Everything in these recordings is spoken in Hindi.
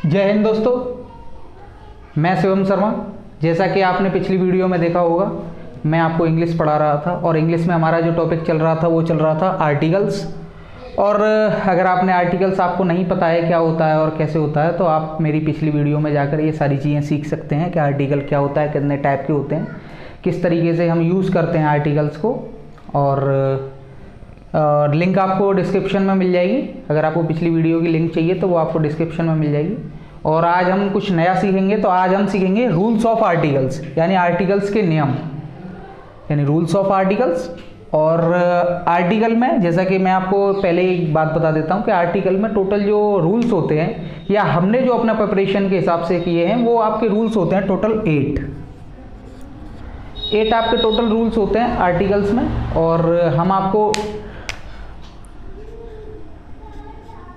जय हिंद दोस्तों, मैं शिवम शर्मा। जैसा कि आपने पिछली वीडियो में देखा होगा, मैं आपको इंग्लिश पढ़ा रहा था और इंग्लिश में हमारा जो टॉपिक चल रहा था वो चल रहा था आर्टिकल्स। और अगर आपने आर्टिकल्स आपको नहीं पता है क्या होता है और कैसे होता है, तो आप मेरी पिछली वीडियो में जाकर ये सारी चीज़ें सीख सकते हैं कि आर्टिकल क्या होता है, कितने टाइप के होते हैं, किस तरीके से हम यूज़ करते हैं आर्टिकल्स को। और लिंक आपको डिस्क्रिप्शन में मिल जाएगी। अगर आपको पिछली वीडियो की लिंक चाहिए तो वो आपको डिस्क्रिप्शन में मिल जाएगी। और आज हम कुछ नया सीखेंगे। तो आज हम सीखेंगे रूल्स ऑफ आर्टिकल्स, यानी आर्टिकल्स के नियम, यानी रूल्स ऑफ आर्टिकल्स। और आर्टिकल में, जैसा कि मैं आपको पहले एक बात बता देता हूँ कि आर्टिकल में टोटल जो रूल्स होते हैं, या हमने जो अपना प्रिपरेशन के हिसाब से किए हैं, वो आपके रूल्स होते हैं टोटल 8 आपके टोटल रूल्स होते हैं आर्टिकल्स में। और हम आपको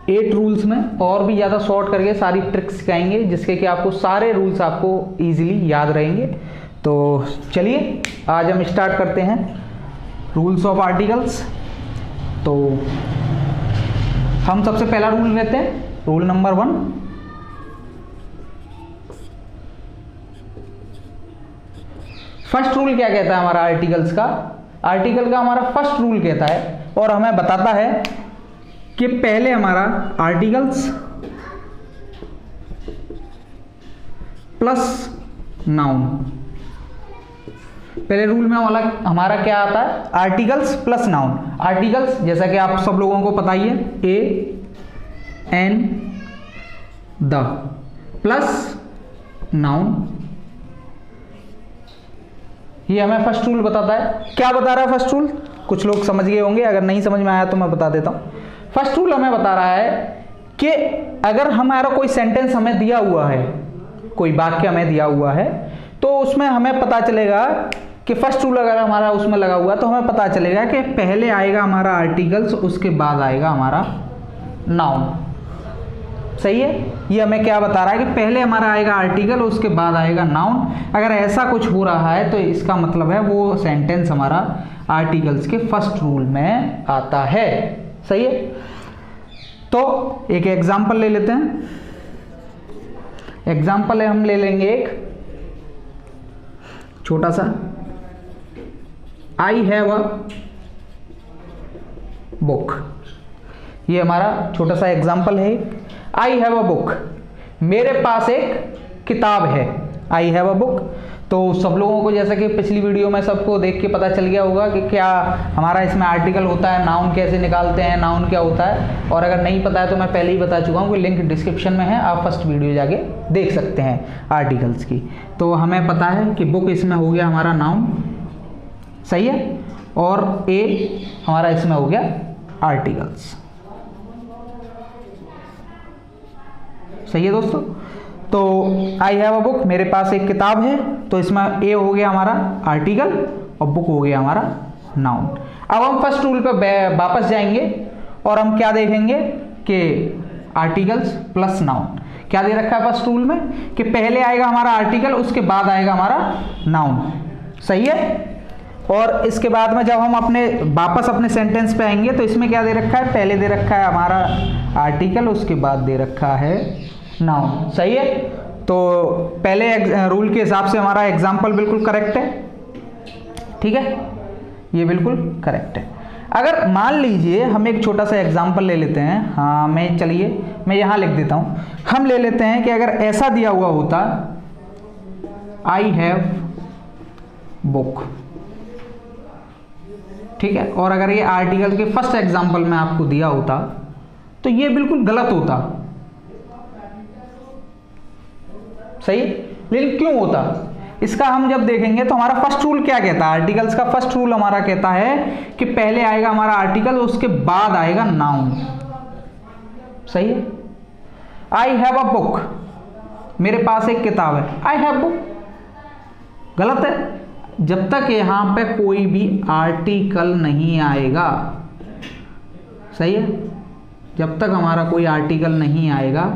8 रूल्स में और भी ज़्यादा शॉर्ट करके सारी ट्रिक्स सिखाएंगे, जिसके कि आपको सारे रूल्स आपको ईजिली याद रहेंगे। तो चलिए आज हम स्टार्ट करते हैं रूल्स ऑफ आर्टिकल्स। तो हम सबसे पहला रूल लेते हैं, रूल नंबर 1। फर्स्ट रूल क्या कहता है हमारा आर्टिकल्स का? आर्टिकल का हमारा फर्स्ट रूल कहता है और हमें बताता है कि पहले हमारा आर्टिकल्स प्लस नाउन। पहले रूल में हमारा क्या आता है? Articles plus noun. आर्टिकल्स जैसा कि आप सब लोगों को पता ही है, A N the, plus noun. ये हमें फर्स्ट रूल बताता है। क्या बता रहा है फर्स्ट रूल? कुछ लोग समझ गए होंगे, अगर नहीं समझ में आया तो मैं बता देता हूं। फर्स्ट रूल हमें बता रहा है कि अगर हमारा कोई सेंटेंस हमें दिया हुआ है, कोई वाक्य हमें दिया हुआ है, तो उसमें हमें पता चलेगा कि फर्स्ट रूल अगर हमारा उसमें लगा हुआ है तो हमें पता चलेगा कि पहले आएगा हमारा आर्टिकल्स, उसके बाद आएगा हमारा नाउन। सही है? ये हमें क्या बता रहा है कि पहले हमारा आएगा आर्टिकल, उसके बाद आएगा नाउन। अगर ऐसा कुछ हो रहा है तो इसका मतलब है वो सेंटेंस हमारा आर्टिकल्स के फर्स्ट रूल में आता है। सही है? तो एक एग्जाम्पल ले लेते हैं। एग्जाम्पल है, हम ले लेंगे एक छोटा सा, आई हैव अ बुक। ये हमारा छोटा सा एग्जाम्पल है। आई हैव अ बुक, मेरे पास एक किताब है। I have a book. तो सब लोगों को, जैसा कि पिछली वीडियो में सबको देख के पता चल गया होगा कि क्या हमारा इसमें आर्टिकल होता है, नाउन कैसे निकालते हैं, नाउन क्या होता है। और अगर नहीं पता है तो मैं पहले ही बता चुका हूँ कि लिंक डिस्क्रिप्शन में है, आप फर्स्ट वीडियो जाके देख सकते हैं आर्टिकल्स की। तो हमें पता है कि बुक इसमें हो गया हमारा नाउन। सही है? और ए हमारा इसमें हो गया आर्टिकल्स। सही है दोस्तों? तो आई हैव अ बुक, मेरे पास एक किताब है, तो इसमें ए हो गया हमारा आर्टिकल और बुक हो गया हमारा नाउन। अब हम फर्स्ट रूल पे वापस जाएंगे और हम क्या देखेंगे कि आर्टिकल्स प्लस नाउन। क्या दे रखा है फर्स्ट रूल में कि पहले आएगा हमारा आर्टिकल, उसके बाद आएगा हमारा नाउन। सही है? और इसके बाद में जब हम वापस अपने सेंटेंस पे आएंगे तो इसमें क्या दे रखा है? पहले दे रखा है हमारा आर्टिकल, उसके बाद दे रखा है नाउन। सही है? तो पहले रूल के हिसाब से हमारा एग्जाम्पल बिल्कुल करेक्ट है। ठीक है? ये बिल्कुल करेक्ट है। अगर मान लीजिए हम एक छोटा सा एग्जाम्पल ले लेते हैं। हाँ, मैं यहाँ लिख देता हूँ। हम ले लेते हैं कि अगर ऐसा दिया हुआ होता, आई हैव बुक। ठीक है? और अगर ये आर्टिकल के फर्स्ट एग्जाम्पल में आपको दिया होता तो ये बिल्कुल गलत होता। सही? लेकिन क्यों होता, इसका हम जब देखेंगे तो हमारा फर्स्ट रूल क्या कहता है? आर्टिकल्स का फर्स्ट रूल हमारा कहता है कि पहले आएगा हमारा आर्टिकल, उसके बाद आएगा नाउन। सही है? आई हैव अ बुक, मेरे पास एक किताब है। आई हैव बुक गलत है। जब तक यहां पे कोई भी आर्टिकल नहीं आएगा, सही है, जब तक हमारा कोई आर्टिकल नहीं आएगा,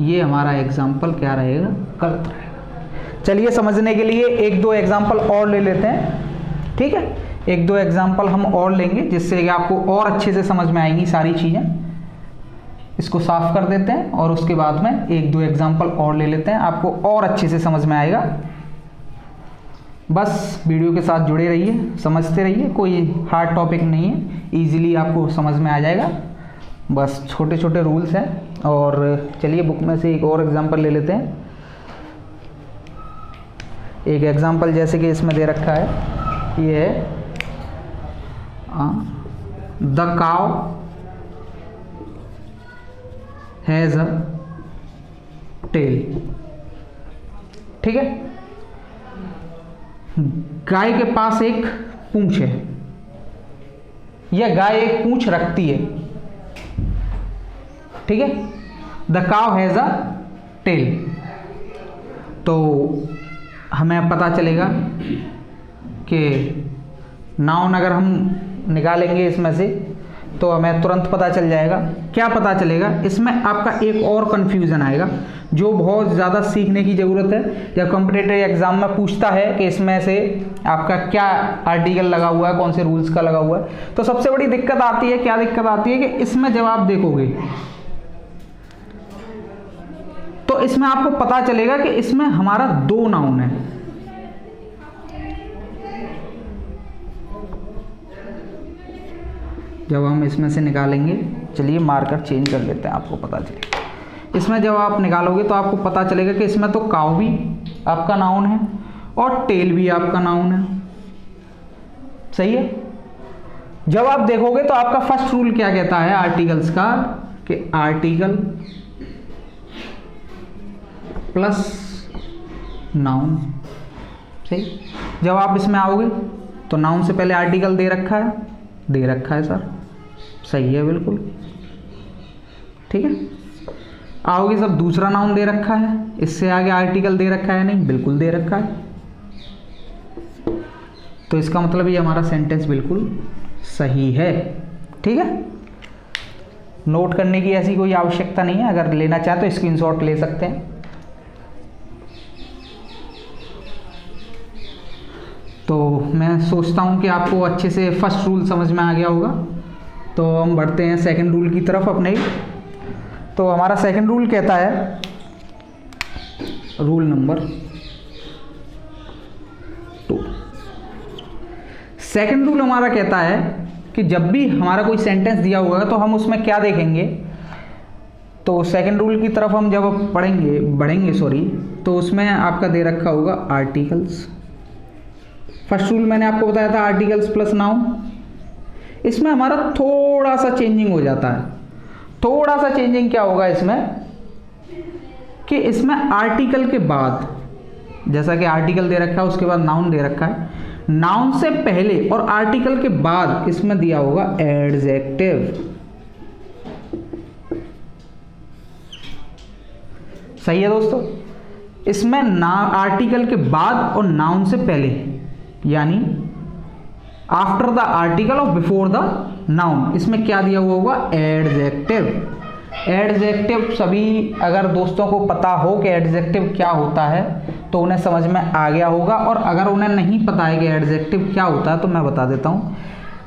ये हमारा एग्जाम्पल क्या रहेगा? गलत रहेगा। चलिए समझने के लिए एक दो एग्जाम्पल और ले लेते हैं। ठीक है? एक दो एग्जाम्पल हम और लेंगे जिससे कि आपको और अच्छे से समझ में आएंगी सारी चीजें। इसको साफ कर देते हैं और उसके बाद में एक दो एग्जाम्पल और ले लेते हैं, आपको और अच्छे से समझ में आएगा। बस वीडियो के साथ जुड़े रहिए, समझते रहिए, कोई हार्ड टॉपिक नहीं है, इजीली आपको समझ में आ जाएगा। बस छोटे छोटे रूल्स हैं। और चलिए बुक में से एक और एग्जांपल ले लेते हैं। एक एग्जांपल जैसे कि इसमें दे रखा है, ये है the cow has a tail. ठीक है, गाय के पास एक पूंछ है, यह गाय एक पूंछ रखती है। ठीक है, the cow has a tail. तो हमें पता चलेगा कि नाउन अगर हम निकालेंगे इसमें से तो हमें तुरंत पता चल जाएगा। क्या पता चलेगा, इसमें आपका एक और कंफ्यूजन आएगा जो बहुत ज़्यादा सीखने की ज़रूरत है। जब कॉम्पिटिटिव एग्जाम में पूछता है कि इसमें से आपका क्या आर्टिकल लगा हुआ है, कौन से रूल्स का लगा हुआ है, तो सबसे बड़ी दिक्कत आती है, क्या दिक्कत आती है कि इसमें जब आप देखोगे तो इसमें आपको पता चलेगा कि इसमें हमारा दो नाउन है। जब हम इसमें से निकालेंगे, चलिए मार्कर चेंज कर लेते हैं, आपको पता चलेगा। इसमें जब आप निकालोगे तो आपको पता चलेगा कि इसमें तो काउ भी आपका नाउन है और टेल भी आपका नाउन है। सही है। जब आप देखोगे तो आपका फर्स्ट रूल क्या कहता है आर्टिकल्स का, कि आर्टिकल प्लस नाउन। सही। जब आप इसमें आओगे तो नाउन से पहले आर्टिकल दे रखा है सर, सही है बिल्कुल। ठीक है, आओगे सब दूसरा नाउन दे रखा है, इससे आगे आर्टिकल दे रखा है नहीं, बिल्कुल दे रखा है। तो इसका मतलब ये हमारा सेंटेंस बिल्कुल सही है। ठीक है, नोट करने की ऐसी कोई आवश्यकता नहीं है, अगर लेना चाहे तो स्क्रीनशॉट ले सकते हैं। तो मैं सोचता हूँ कि आपको अच्छे से फर्स्ट रूल समझ में आ गया होगा। तो हम बढ़ते हैं सेकंड रूल की तरफ अपने। तो हमारा सेकंड रूल कहता है, रूल नंबर 2। सेकंड रूल हमारा कहता है कि जब भी हमारा कोई सेंटेंस दिया होगा तो हम उसमें क्या देखेंगे। तो सेकंड रूल की तरफ हम जब बढ़ेंगे तो उसमें आपका दे रखा होगा आर्टिकल्स। फर्स्ट रूल मैंने आपको बताया था आर्टिकल्स प्लस नाउन। इसमें हमारा थोड़ा सा चेंजिंग हो जाता है। थोड़ा सा चेंजिंग क्या होगा इसमें, कि इसमें आर्टिकल के बाद, जैसा कि आर्टिकल दे रखा है उसके बाद नाउन दे रखा है, नाउन से पहले और आर्टिकल के बाद इसमें दिया होगा एडजेक्टिव। सही है दोस्तों। इसमें आर्टिकल के बाद और नाउन से पहले, यानी आफ्टर द आर्टिकल और बिफोर द नाउन, इसमें क्या दिया हुआ होगा, एडजेक्टिव। एडजेक्टिव सभी अगर दोस्तों को पता हो कि एडजेक्टिव क्या होता है तो उन्हें समझ में आ गया होगा, और अगर उन्हें नहीं पता है कि एडजेक्टिव क्या होता है तो मैं बता देता हूं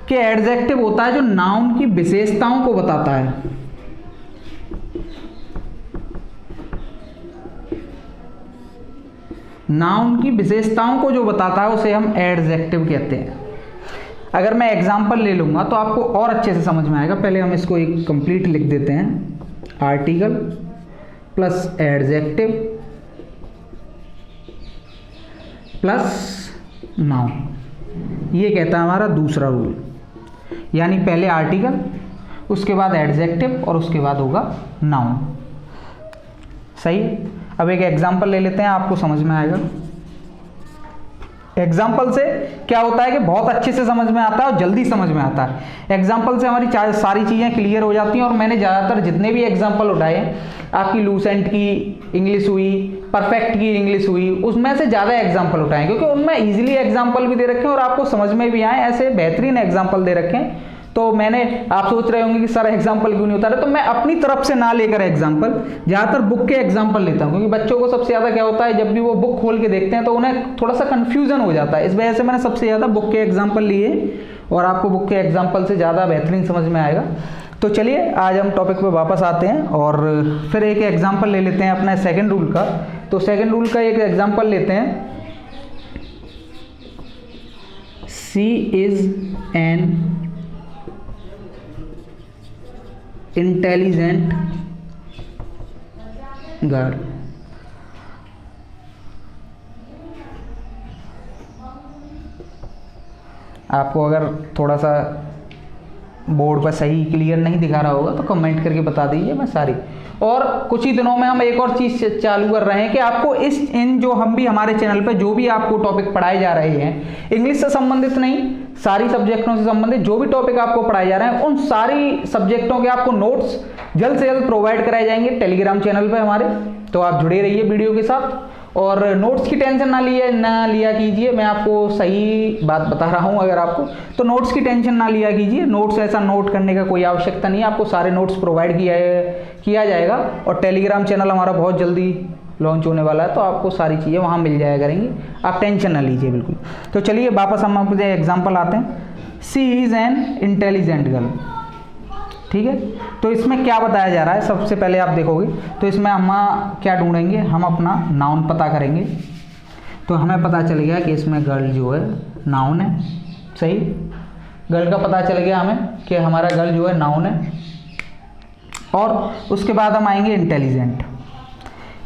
कि एडजेक्टिव होता है जो नाउन की विशेषताओं को बताता है। नाउन की विशेषताओं को जो बताता है उसे हम एडजेक्टिव कहते हैं। अगर मैं एग्जांपल ले लूंगा तो आपको और अच्छे से समझ में आएगा। पहले हम इसको एक कंप्लीट लिख देते हैं, article plus adjective plus noun. ये कहता है हमारा दूसरा रूल, यानी पहले आर्टिकल, उसके बाद एडजेक्टिव और उसके बाद होगा नाउन। सही। अब एक एग्जांपल ले लेते हैं, आपको समझ में आएगा। एग्जाम्पल से क्या होता है कि बहुत अच्छे से समझ में आता है और जल्दी समझ में आता है। एग्जाम्पल से हमारी सारी चीज़ें क्लियर हो जाती हैं। और मैंने ज़्यादातर जितने भी एग्जाम्पल उठाए, आपकी लूसेंट की इंग्लिश हुई, परफेक्ट की इंग्लिश हुई, उसमें से ज़्यादा एग्जाम्पल उठाएं क्योंकि उनमें ईजिली एग्जाम्पल भी दे रखे हैं और आपको समझ में भी आए, ऐसे बेहतरीन एग्जाम्पल दे रखे हैं। तो मैंने, आप सोच रहे होंगे कि सर एग्जाम्पल क्यों नहीं उतारे, तो मैं अपनी तरफ से ना लेकर एग्जाम्पल, ज़्यादातर बुक के एग्जाम्पल लेता हूँ, क्योंकि बच्चों को सबसे ज़्यादा क्या होता है, जब भी वो बुक खोल के देखते हैं तो उन्हें थोड़ा सा कन्फ्यूजन हो जाता है। इस वजह से मैंने सबसे ज़्यादा बुक के एग्जाम्पल लिए और आपको बुक के एग्जाम्पल से ज़्यादा बेहतरीन समझ में आएगा। तो चलिए आज हम टॉपिक पे वापस आते हैं और फिर एक एग्जांपल ले लेते हैं अपना सेकंड रूल का। तो सेकंड रूल का एक एग्जांपल लेते हैं। सी इज एन इंटेलिजेंट गर्ल। आपको अगर थोड़ा सा बोर्ड पर सही क्लियर नहीं दिखा रहा होगा तो कमेंट करके बता दीजिए, मैं सारी। और कुछ ही दिनों में हम एक और चीज़ चालू कर रहे हैं कि आपको इन जो हम भी हमारे चैनल पे जो भी आपको टॉपिक पढ़ाए जा रहे हैं, इंग्लिश से संबंधित नहीं, सारी सब्जेक्टों से संबंधित जो भी टॉपिक आपको पढ़ाए जा रहे हैं, उन सारी सब्जेक्टों के आपको नोट्स जल्द से जल्द प्रोवाइड कराए जाएंगे टेलीग्राम चैनल पे हमारे। तो आप जुड़े रहिए वीडियो के साथ और नोट्स की टेंशन ना लिया कीजिए। मैं आपको सही बात बता रहा हूं अगर आपको, तो नोट्स की टेंशन ना लिया कीजिए। नोट्स ऐसा नोट करने का कोई आवश्यकता नहीं है, आपको सारे नोट्स प्रोवाइड किया जाएगा। और टेलीग्राम चैनल हमारा बहुत जल्दी लॉन्च होने वाला है, तो आपको सारी चीज़ें वहाँ मिल जाया करेंगी, आप टेंशन ना लीजिए बिल्कुल। तो चलिए वापस हम अपने एग्जाम्पल आते हैं। सी इज़ एन इंटेलिजेंट गर्ल, ठीक है। तो इसमें क्या बताया जा रहा है, सबसे पहले आप देखोगे तो इसमें हम क्या ढूंढेंगे, हम अपना नाउन पता करेंगे। तो हमें पता चल गया कि इसमें गर्ल जो है नाउन है, सही। गर्ल का पता चल गया हमें कि हमारा गर्ल जो है नाउन है। और उसके बाद हम आएंगे इंटेलिजेंट।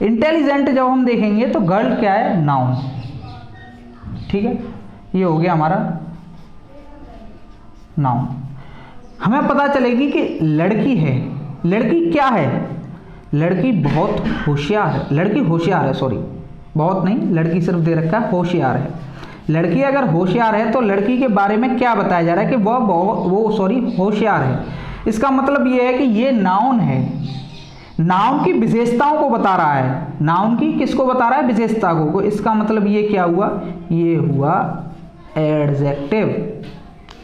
इंटेलिजेंट जब हम देखेंगे तो गर्ल क्या है, नाउन, ठीक है। ये हो गया हमारा नाउन। हमें पता चलेगी कि लड़की है। लड़की क्या है, लड़की बहुत होशियार है। लड़की होशियार है, सॉरी बहुत नहीं, लड़की सिर्फ दे रखा है, होशियार है। लड़की अगर होशियार है तो लड़की के बारे में क्या बताया जा रहा है कि वो होशियार है। इसका मतलब ये है कि ये नाउन है, नाउन की विशेषताओं को बता रहा है। नाउन की किसको बता रहा है, विशेषता को। इसका मतलब ये क्या हुआ, ये हुआ एडजेक्टिव,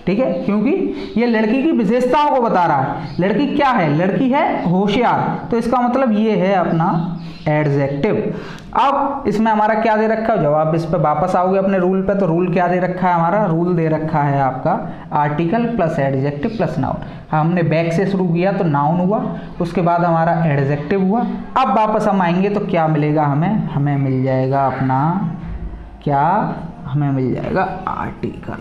ठीक है, क्योंकि ये लड़की की विशेषताओं को बता रहा है। लड़की क्या है, लड़की है होशियार, तो इसका मतलब ये है अपना एडजेक्टिव। अब इसमें हमारा क्या दे रखा है, जब आप इस पे वापस आओगे अपने रूल पे, तो रूल क्या दे रखा है, हमारा रूल दे रखा है आपका article plus adjective plus noun. हमने बैक से शुरू किया तो नाउन हुआ, उसके बाद हमारा एडजेक्टिव हुआ। अब वापस हम आएंगे तो क्या मिलेगा हमें मिल जाएगा अपना क्या, हमें मिल जाएगा आर्टिकल।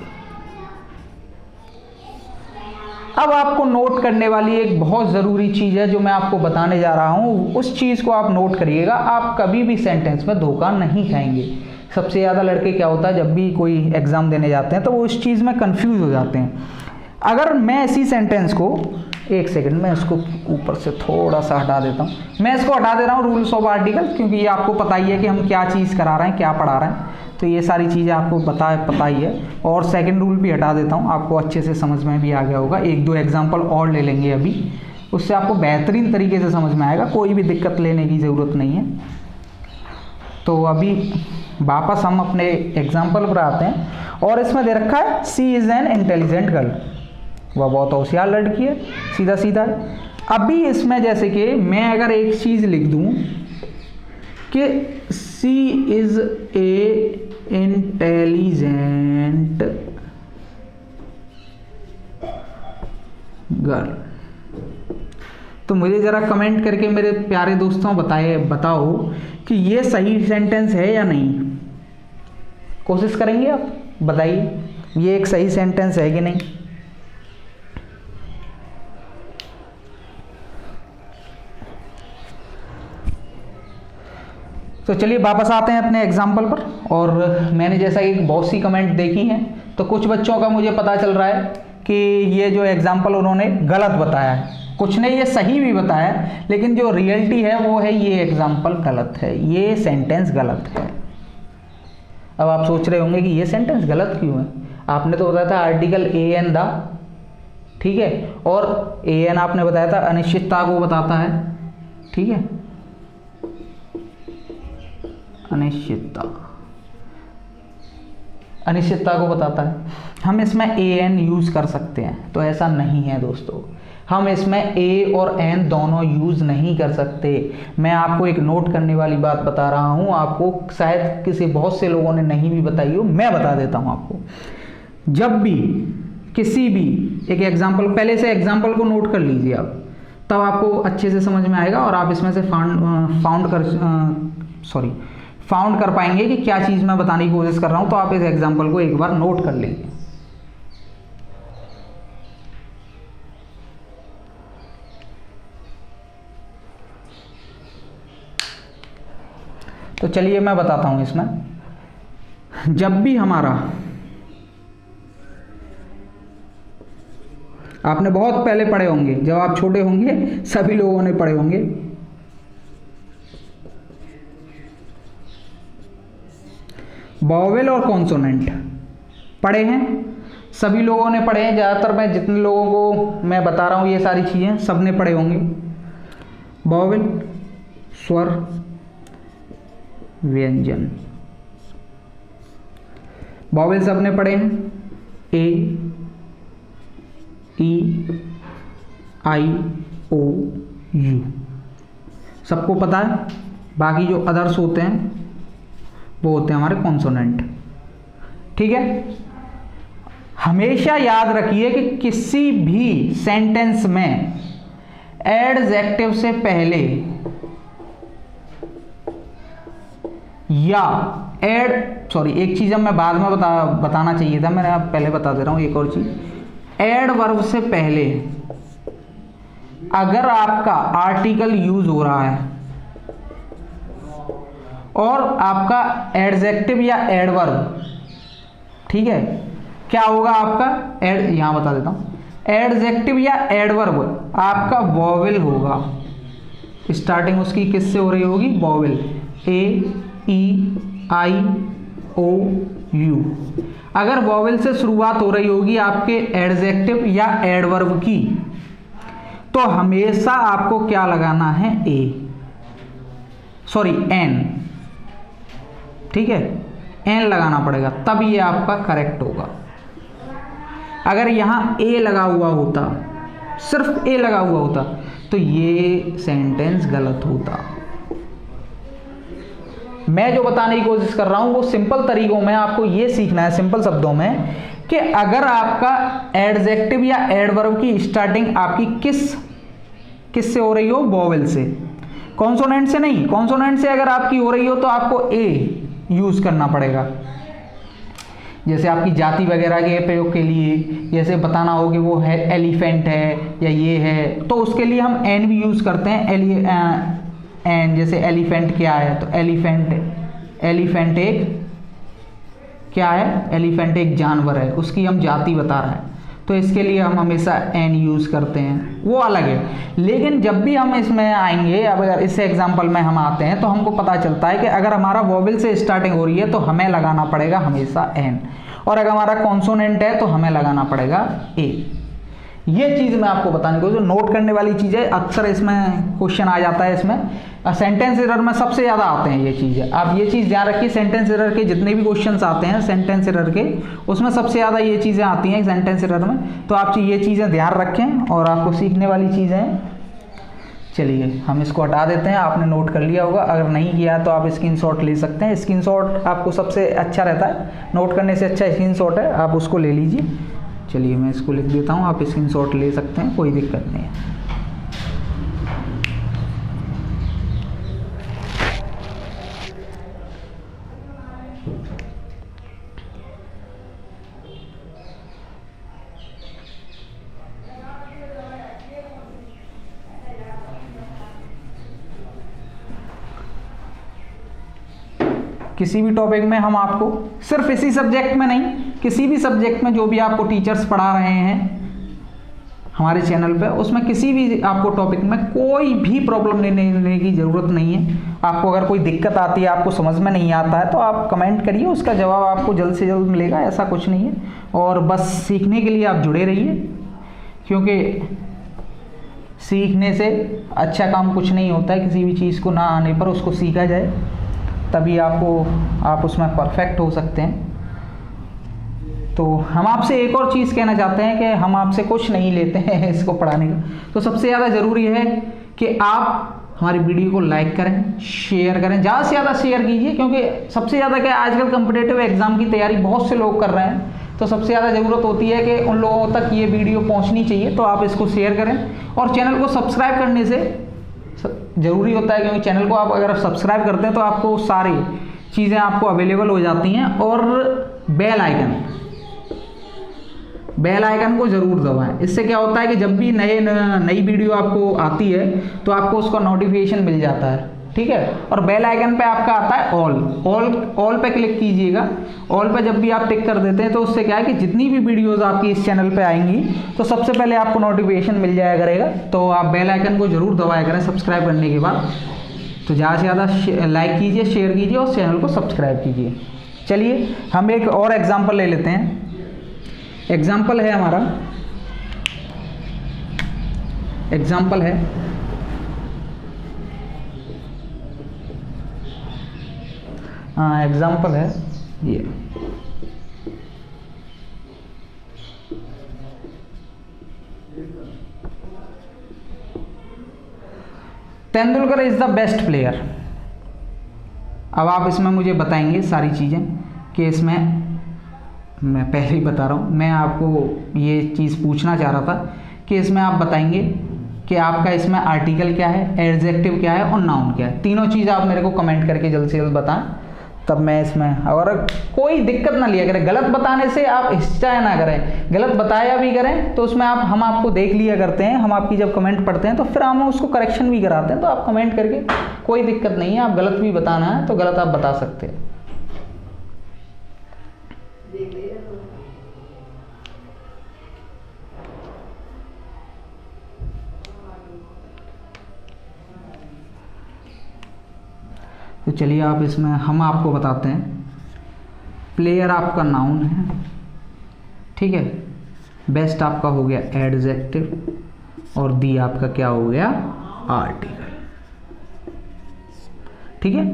अब आपको नोट करने वाली एक बहुत ज़रूरी चीज़ है जो मैं आपको बताने जा रहा हूँ, उस चीज़ को आप नोट करिएगा। आप कभी भी सेंटेंस में धोखा नहीं खाएंगे। सबसे ज़्यादा लड़के क्या होता है, जब भी कोई एग्ज़ाम देने जाते हैं तो वो इस चीज़ में कंफ्यूज हो जाते हैं। अगर मैं इसी सेंटेंस को, एक सेकंड में इसको ऊपर से थोड़ा सा हटा देता हूँ, मैं इसको हटा दे रहा हूँ रूल्स ऑफ आर्टिकल, क्योंकि ये आपको पता ही है कि हम क्या चीज़ करा रहे हैं, क्या पढ़ा रहे हैं, तो ये सारी चीज़ें आपको पता ही है। और सेकंड रूल भी हटा देता हूँ, आपको अच्छे से समझ में भी आ गया होगा। एक दो एग्जांपल और ले लेंगे अभी, उससे आपको बेहतरीन तरीके से समझ में आएगा, कोई भी दिक्कत लेने की ज़रूरत नहीं है। तो अभी वापस हम अपने एग्जाम्पल पर आते हैं और इसमें दे रखा है सी इज़ एन इंटेलिजेंट गर्ल, वह बहुत होशियार लड़की है, सीधा सीधा है। अभी इसमें जैसे कि मैं अगर एक चीज़ लिख दूँ कि सी इज़ ए इंटेलिजेंट गर्ल, तो मुझे ज़रा कमेंट करके मेरे प्यारे दोस्तों बताओ कि ये सही सेंटेंस है या नहीं। कोशिश करेंगे आप, बताइए ये एक सही सेंटेंस है कि नहीं। तो चलिए वापस आते हैं अपने एग्जाम्पल पर। और मैंने जैसा कि बहुत सी कमेंट देखी हैं, तो कुछ बच्चों का मुझे पता चल रहा है कि ये जो एग्जाम्पल उन्होंने गलत बताया है, कुछ ने ये सही भी बताया है, लेकिन जो रियलिटी है वो है ये एग्जाम्पल गलत है, ये सेंटेंस गलत है। अब आप सोच रहे होंगे कि ये सेंटेंस गलत क्यों है। आपने तो बताया था आर्टिकल ए एन द, ठीक है, और ए एन आपने बताया था अनिश्चितता को बताता है, ठीक है, अनिश्चितता को बताता है। हम इसमें ए एन यूज़ कर सकते हैं, तो ऐसा नहीं है दोस्तों, हम इसमें ए और एन दोनों यूज़ नहीं कर सकते। मैं आपको एक नोट करने वाली बात बता रहा हूँ, आपको शायद बहुत से लोगों ने नहीं भी बताई हो, मैं बता देता हूँ आपको। जब भी किसी भी एक एग्जाम्पल, पहले से एग्जाम्पल को नोट कर लीजिए आप, तब आपको अच्छे से समझ में आएगा और आप इसमें से फाउंड कर पाएंगे कि क्या चीज़ मैं बताने की कोशिश कर रहा हूँ। तो आप इस एग्जाम्पल को एक बार नोट कर लीजिए। तो चलिए मैं बताता हूँ इसमें, जब भी हमारा, आपने बहुत पहले पढ़े होंगे, जब आप छोटे होंगे सभी लोगों ने पढ़े होंगे, वॉवेल और कॉन्सोनेंट पढ़े हैं, सभी लोगों ने पढ़े हैं। ज़्यादातर मैं जितने लोगों को मैं बता रहा हूँ ये सारी चीज़ें सबने पढ़े होंगे। वॉवेल स्वर व्यंजन, वॉवेल सबने पढ़े हैं, ए ई आई ओ यू सबको पता है। बाकी जो अदर्स होते हैं वो होते हैं हमारे कॉन्सोनेंट। ठीक है, हमेशा याद रखिए कि किसी भी सेंटेंस में एडजेक्टिव से पहले या एक चीज अब मैं बाद में बताना चाहिए था, मैंने आप पहले बता दे रहा हूं। एक और चीज, एडवर्ब से पहले अगर आपका आर्टिकल यूज हो रहा है और आपका एडजेक्टिव या एडवर्ब, ठीक है, क्या होगा आपका यहां बता देता हूं, एडजेक्टिव या एडवर्ब आपका वॉवेल होगा। स्टार्टिंग उसकी किससे हो रही होगी? Vowel, A E I O U. अगर वॉवेल से शुरुआत हो रही होगी आपके एडजेक्टिव या एडवर्ब की, तो हमेशा आपको क्या लगाना है? एन, ठीक है, एन लगाना पड़ेगा, तब ये आपका करेक्ट होगा। अगर यहां ए लगा हुआ होता, सिर्फ ए लगा हुआ होता, तो ये सेंटेंस गलत होता। मैं जो बताने की कोशिश कर रहा हूं वो सिंपल तरीकों में आपको ये सीखना है, सिंपल शब्दों में, कि अगर आपका एडजेक्टिव या एडवर्ब की स्टार्टिंग आपकी किससे हो रही हो? वॉवेल से, कॉन्सोनेंट से नहीं। कॉन्सोनेंट से अगर आपकी हो रही हो तो आपको ए यूज करना पड़ेगा। जैसे आपकी जाति वगैरह के प्रयोग के लिए, जैसे बताना हो कि वो है एलिफेंट है या ये है, तो उसके लिए हम एन भी यूज करते हैं। एन, जैसे एलिफेंट क्या है? तो एलिफेंट एक क्या है? एलिफेंट एक जानवर है, उसकी हम जाति बता रहे हैं, तो इसके लिए हम हमेशा एन यूज करते हैं, वो अलग है। लेकिन जब भी हम इसमें आएंगे, अब अगर इस एग्जांपल में हम आते हैं, तो हमको पता चलता है कि अगर हमारा वॉवेल से स्टार्टिंग हो रही है तो हमें लगाना पड़ेगा हमेशा एन, और अगर हमारा कॉन्सोनेंट है तो हमें लगाना पड़ेगा ए। ये चीज मैं आपको बताने को, जो नोट करने वाली चीज है, अक्सर इसमें क्वेश्चन आ जाता है। इसमें सेंटेंस एरर में सबसे ज्यादा आते हैं ये चीजें। आप ये चीज ध्यान रखिए, सेंटेंस एरर के जितने भी क्वेश्चंस आते हैं सेंटेंस एरर के, उसमें सबसे ज्यादा ये चीजें आती हैं सेंटेंस एरर में। तो आप ये चीजें ध्यान रखें और आपको सीखने वाली चीजें हैं। चलिए हम इसको हटा देते हैं। आपने नोट कर लिया होगा, अगर नहीं किया तो आप स्क्रीनशॉट ले सकते हैं। स्क्रीनशॉट आपको सबसे अच्छा रहता है, नोट करने से अच्छा स्क्रीनशॉट है, आप उसको ले लीजिए। चलिए मैं इसको लिख देता हूँ, आप स्क्रीनशॉट ले सकते हैं, कोई दिक्कत नहीं है। किसी भी टॉपिक में हम आपको, सिर्फ इसी सब्जेक्ट में नहीं, किसी भी सब्जेक्ट में जो भी आपको टीचर्स पढ़ा रहे हैं हमारे चैनल पे, उसमें किसी भी आपको टॉपिक में कोई भी प्रॉब्लम लेने की ज़रूरत नहीं है। आपको अगर कोई दिक्कत आती है, आपको समझ में नहीं आता है, तो आप कमेंट करिए, उसका जवाब आपको जल्द से जल्द मिलेगा, ऐसा कुछ नहीं है। और बस सीखने के लिए आप जुड़े रहिए, क्योंकि सीखने से अच्छा काम कुछ नहीं होता है। किसी भी चीज़ को ना आने पर उसको सीखा जाए, तभी आप उसमें परफेक्ट हो सकते हैं। तो हम आपसे एक और चीज़ कहना चाहते हैं कि हम आपसे कुछ नहीं लेते हैं इसको पढ़ाने का। तो सबसे ज़्यादा ज़रूरी है कि आप हमारी वीडियो को लाइक करें, शेयर करें, ज़्यादा से ज़्यादा शेयर कीजिए, क्योंकि सबसे ज़्यादा क्या आजकल कॉम्पिटिटिव एग्जाम की तैयारी बहुत से लोग कर रहे हैं। तो सबसे ज़्यादा ज़रूरत होती है कि उन लोगों तक ये वीडियो पहुंचनी चाहिए, तो आप इसको शेयर करें और चैनल को सब्सक्राइब करने से ज़रूरी होता है, क्योंकि चैनल को आप अगर सब्सक्राइब करते हैं तो आपको सारी चीज़ें आपको अवेलेबल हो जाती हैं। और बेल आइकन को ज़रूर दबाएं। इससे क्या होता है कि जब भी नई वीडियो आपको आती है तो आपको उसका नोटिफिकेशन मिल जाता है, ठीक है। और बेल आइकन पे आपका आता है ऑल पे क्लिक कीजिएगा। ऑल पे जब भी आप टिक कर देते हैं तो उससे क्या है कि जितनी भी वीडियोस आपकी इस चैनल पे आएंगी तो सबसे पहले आपको नोटिफिकेशन मिल जाया करेगा। तो आप बेल आइकन को ज़रूर दबाया करें सब्सक्राइब करने के बाद। तो ज़्यादा से ज़्यादा लाइक कीजिए, शेयर कीजिए और चैनल को सब्सक्राइब कीजिए। चलिए हम एक और एग्जाम्पल ले लेते हैं। एग्जाम्पल है हमारा, एग्जाम्पल है एग्जाम्पल है ये। Tendulkar is the best player. अब आप इसमें मुझे बताएंगे सारी चीज़ें कि इसमें, मैं पहले ही बता रहा हूँ, मैं आपको ये चीज़ पूछना चाह रहा था कि इसमें आप बताएंगे कि आपका इसमें आर्टिकल क्या है, एडजेक्टिव क्या है और नाउन क्या है। तीनों चीज़ आप मेरे को कमेंट करके जल्द से जल्द बताएं, तब मैं इसमें, और कोई दिक्कत ना लिया करें। गलत बताने से आप हिचकिचाया ना करें, गलत बताया भी करें तो उसमें हम आपको देख लिया करते हैं, हम आपकी जब कमेंट पढ़ते हैं तो फिर हम उसको करेक्शन भी कराते हैं। तो आप कमेंट करके, कोई दिक्कत नहीं है, आप गलत भी बताना है तो गलत आप बता सकते हैं। तो चलिए आप इसमें, हम आपको बताते हैं। प्लेयर आपका नाउन है, ठीक है। बेस्ट आपका हो गया एडजेक्टिव और दी आपका क्या हो गया, आर्टिकल, ठीक है।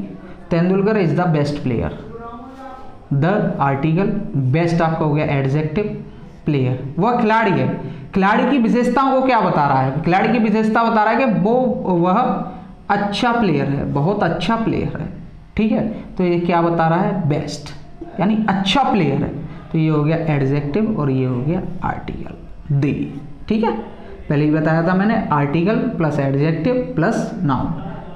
Tendulkar is the best player, the article, best आपका हो गया एडजेक्टिव, प्लेयर वह खिलाड़ी है। खिलाड़ी की विशेषताओं को क्या बता रहा है, खिलाड़ी की विशेषता बता रहा है कि वह अच्छा प्लेयर है, बहुत अच्छा प्लेयर है, ठीक है। तो ये क्या बता रहा है, बेस्ट, यानी अच्छा प्लेयर है। तो ये हो गया एडजेक्टिव और ये हो गया आर्टिकल, दी, ठीक है। पहले ही बताया था मैंने, article plus adjective plus noun.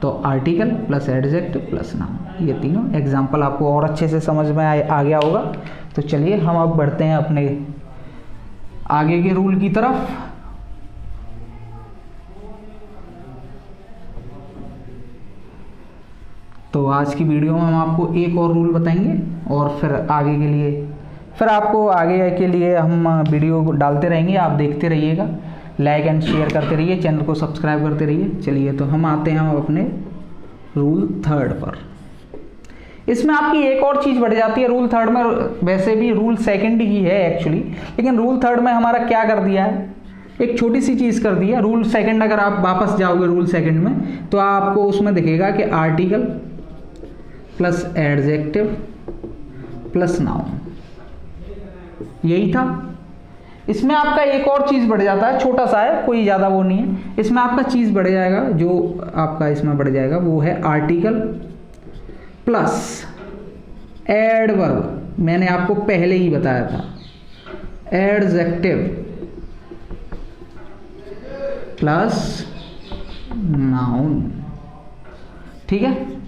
तो article plus adjective plus noun, ये तीनों एग्जाम्पल आपको और अच्छे से समझ में आ गया होगा। तो चलिए हम अब बढ़ते हैं अपने आगे के रूल की तरफ। तो आज की वीडियो में हम आपको एक और रूल बताएंगे और फिर आगे के लिए, फिर आपको आगे के लिए हम वीडियो डालते रहेंगे, आप देखते रहिएगा, लाइक एंड शेयर करते रहिए, चैनल को सब्सक्राइब करते रहिए। चलिए तो हम आते हैं अपने रूल 3 पर। इसमें आपकी एक और चीज़ बढ़ जाती है रूल 3 में। वैसे भी रूल 2 ही है एक्चुअली, लेकिन रूल 3 में हमारा क्या कर दिया है, एक छोटी सी चीज़ कर दी है। रूल 2 अगर आप वापस जाओगे रूल 2 में तो आपको उसमें दिखेगा कि article plus adjective plus noun, यही था। इसमें आपका एक और चीज़ बढ़ जाता है, छोटा सा है, कोई ज़्यादा वो नहीं है। इसमें आपका चीज़ बढ़ जाएगा, जो आपका इसमें बढ़ जाएगा वो है आर्टिकल प्लस एडवर्ब। मैंने आपको पहले ही बताया था, एडजेक्टिव प्लस नाउन, ठीक है।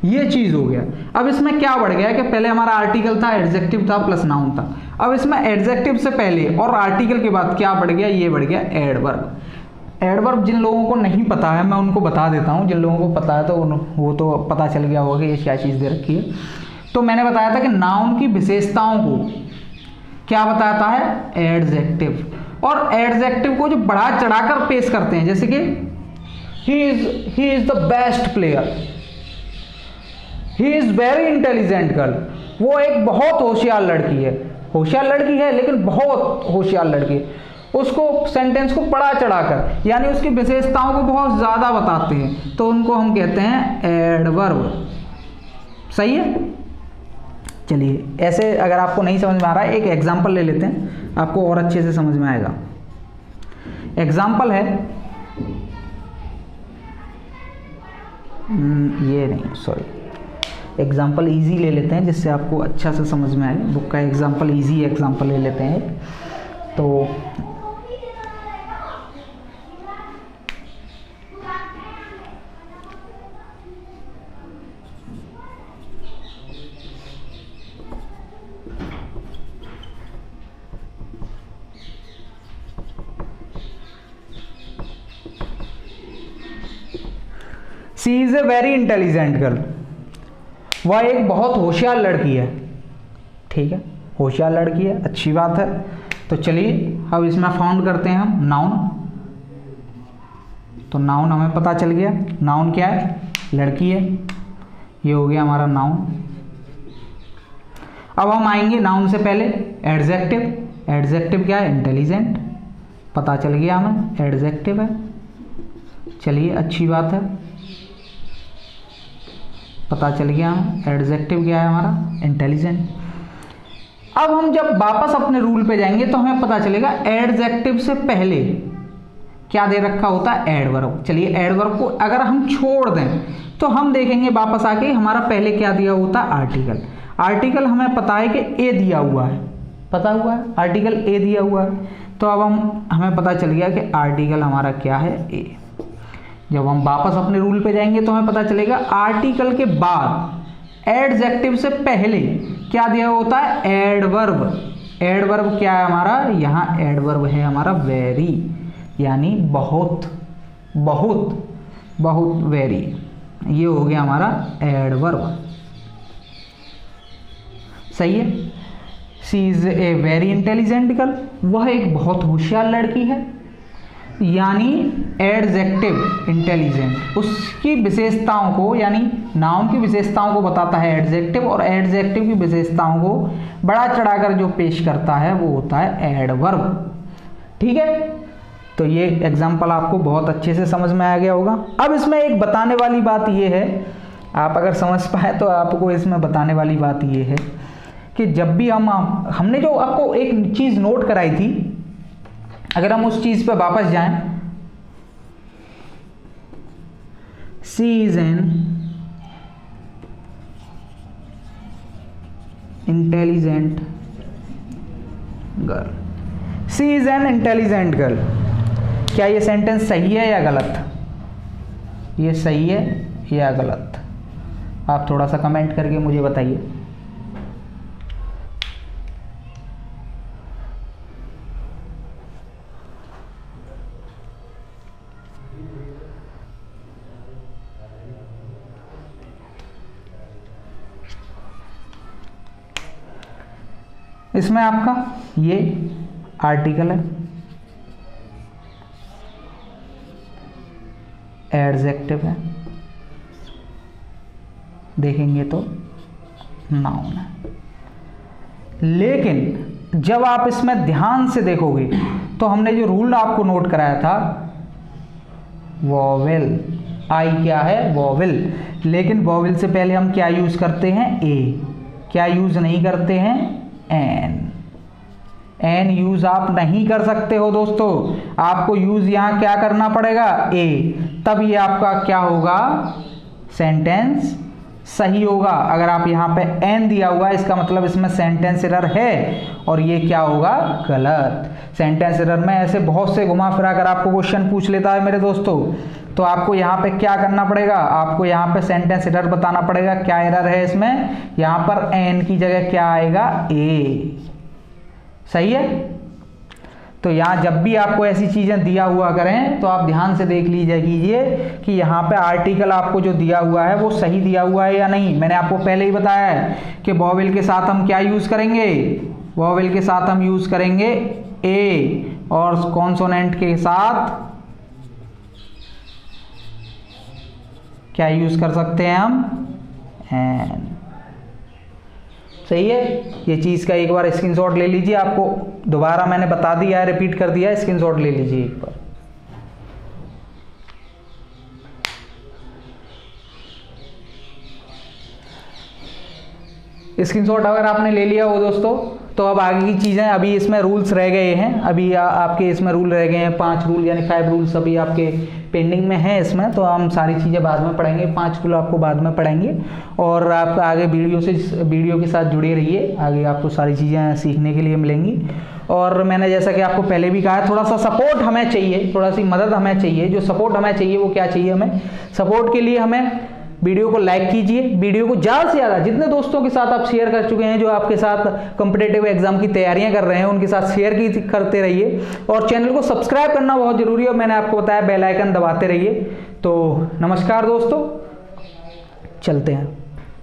ये चीज हो गया। अब इसमें क्या बढ़ गया कि पहले हमारा आर्टिकल था, एडजेक्टिव था प्लस नाउन था। अब इसमें एडजेक्टिव से पहले और आर्टिकल के बाद क्या बढ़ गया, ये बढ़ गया एडवर्ब। एडवर्ब जिन लोगों को नहीं पता है मैं उनको बता देता हूं, जिन लोगों को पता है तो वो तो पता चल गया होगा कि ये क्या चीज़ दे रखी है। तो मैंने बताया था कि नाउन की विशेषताओं को क्या बताता है, एडजेक्टिव। और एडजेक्टिव को जो बढ़ा चढ़ाकर पेश करते हैं, जैसे कि he is the best player, he is very intelligent girl, वो एक बहुत होशियार लड़की है। होशियार लड़की है लेकिन बहुत होशियार लड़की है, उसको सेंटेंस को बढ़ा चढ़ाकर, यानी उसकी विशेषताओं को बहुत ज़्यादा बताते हैं, तो उनको हम कहते हैं एडवर्ब। सही है। चलिए ऐसे अगर आपको नहीं समझ में आ रहा है, एक एग्जाम्पल ले लेते हैं, आपको और अच्छे से समझ में आएगा। एग्जाम्पल है, ये नहीं, सॉरी, एग्जाम्पल इजी ले लेते हैं जिससे आपको अच्छा से समझ में आए। बुक का एग्जाम्पल इजी एग्जाम्पल ले लेते हैं। तो she is a very intelligent girl, वह एक बहुत होशियार लड़की है। ठीक है, होशियार लड़की है, अच्छी बात है। तो चलिए अब इसमें फाउंड करते हैं हम नाउन। तो नाउन हमें पता चल गया, नाउन क्या है, लड़की है, ये हो गया हमारा नाउन। अब हम आएंगे नाउन से पहले एडजेक्टिव। एडजेक्टिव क्या है, इंटेलिजेंट, पता चल गया हमें एडजेक्टिव है। चलिए अच्छी बात है, पता चल गया एडजेक्टिव क्या है हमारा, इंटेलिजेंट। अब हम जब वापस अपने रूल पे जाएंगे तो हमें पता चलेगा एडजेक्टिव से पहले क्या दे रखा होता है, एडवर्ब। चलिए एडवर्ब को अगर हम छोड़ दें तो हम देखेंगे वापस आके हमारा पहले क्या दिया होता है, आर्टिकल। आर्टिकल हमें पता है कि ए दिया हुआ है, पता हुआ है आर्टिकल ए दिया हुआ है। तो अब हमें पता चल गया कि आर्टिकल हमारा क्या है, ए। जब हम वापस अपने रूल पे जाएंगे तो हमें पता चलेगा आर्टिकल के बाद एडजेक्टिव से पहले क्या दिया होता है, एडवर्ब। एडवर्ब क्या है हमारा, यहाँ एडवर्ब है हमारा वेरी, यानी बहुत, बहुत, बहुत, वेरी। ये हो गया हमारा एडवर्ब। सही है। She is a very intelligent girl, वह एक बहुत होशियार लड़की है, यानी एडजेक्टिव इंटेलिजेंट उसकी विशेषताओं को, यानी नाउन की विशेषताओं को बताता है एडजेक्टिव, और एडजेक्टिव की विशेषताओं को बढ़ा चढ़ाकर जो पेश करता है वो होता है एडवर्ब। ठीक है, तो ये एग्जाम्पल आपको बहुत अच्छे से समझ में आ गया होगा। अब इसमें एक बताने वाली बात ये है, आप अगर समझ पाए तो आपको इसमें बताने वाली बात ये है कि जब भी हमने जो आपको एक चीज़ नोट कराई थी, अगर हम उस चीज पे वापस जाएं, she is an intelligent girl, she is an intelligent girl. क्या ये सेंटेंस सही है या गलत, ये सही है या गलत, आप थोड़ा सा कमेंट करके मुझे बताइए। इसमें आपका ये आर्टिकल है, एडजेक्टिव है, देखेंगे तो नाउन है। लेकिन जब आप इसमें ध्यान से देखोगे तो हमने जो रूल आपको नोट कराया था, वॉवेल, आई क्या है, वॉवेल, लेकिन वॉवेल से पहले हम क्या यूज करते हैं, ए, क्या यूज नहीं करते हैं, एन। एन यूज आप नहीं कर सकते हो दोस्तों, आपको यूज यहां क्या करना पड़ेगा, ए, तब ये आपका क्या होगा, सेंटेंस सही होगा। अगर आप यहाँ पे एन दिया हुआ है इसका मतलब इसमें सेंटेंस एरर है, और ये क्या होगा, गलत। सेंटेंस एरर में ऐसे बहुत से घुमा फिरा कर आपको क्वेश्चन पूछ लेता है मेरे दोस्तों, तो आपको यहाँ पे क्या करना पड़ेगा, आपको यहाँ पे सेंटेंस एरर बताना पड़ेगा। क्या एरर है इसमें, यहाँ पर एन की जगह क्या आएगा, ए। सही है। तो यहाँ जब भी आपको ऐसी चीजें दिया हुआ करें तो आप ध्यान से देख कीजिए कि यहाँ पे आर्टिकल आपको जो दिया हुआ है वो सही दिया हुआ है या नहीं। मैंने आपको पहले ही बताया है कि वॉवेल के साथ हम क्या यूज करेंगे, वॉवेल के साथ हम यूज करेंगे ए, और कॉन्सोनेंट के साथ क्या यूज कर सकते हैं हम, एन। सही है। ये चीज़ का एक बार स्क्रीनशॉट ले लीजिए, आपको दोबारा मैंने बता दिया है, रिपीट कर दिया है, स्क्रीनशॉट ले लीजिए एक बार। स्क्रीनशॉट अगर आपने ले लिया हो दोस्तों तो अब आगे की चीज़ें, अभी इसमें रूल्स रह गए हैं, अभी आपके इसमें रूल रह गए हैं 5 रूल, यानी 5 रूल्स अभी आपके पेंडिंग में हैं इसमें। तो हम सारी चीज़ें बाद में पढ़ेंगे, 5 रूल आपको बाद में पढ़ेंगे। और आप आगे वीडियो के साथ जुड़े रहिए, आगे आपको सारी चीज़ें सीखने के लिए मिलेंगी। और मैंने जैसा कि आपको पहले भी कहा, थोड़ा सा सपोर्ट हमें चाहिए, थोड़ा सी मदद हमें चाहिए। जो सपोर्ट हमें चाहिए वो क्या चाहिए हमें? सपोर्ट के लिए हमें वीडियो को लाइक कीजिए, वीडियो को ज़्यादा से ज़्यादा, जितने दोस्तों के साथ आप शेयर कर चुके हैं, जो आपके साथ कॉम्पिटिटिव एग्जाम की तैयारियां कर रहे हैं, उनके साथ शेयर करते रहिए। और चैनल को सब्सक्राइब करना बहुत जरूरी है, और मैंने आपको बताया बेल आइकन दबाते रहिए। तो नमस्कार दोस्तों, चलते हैं।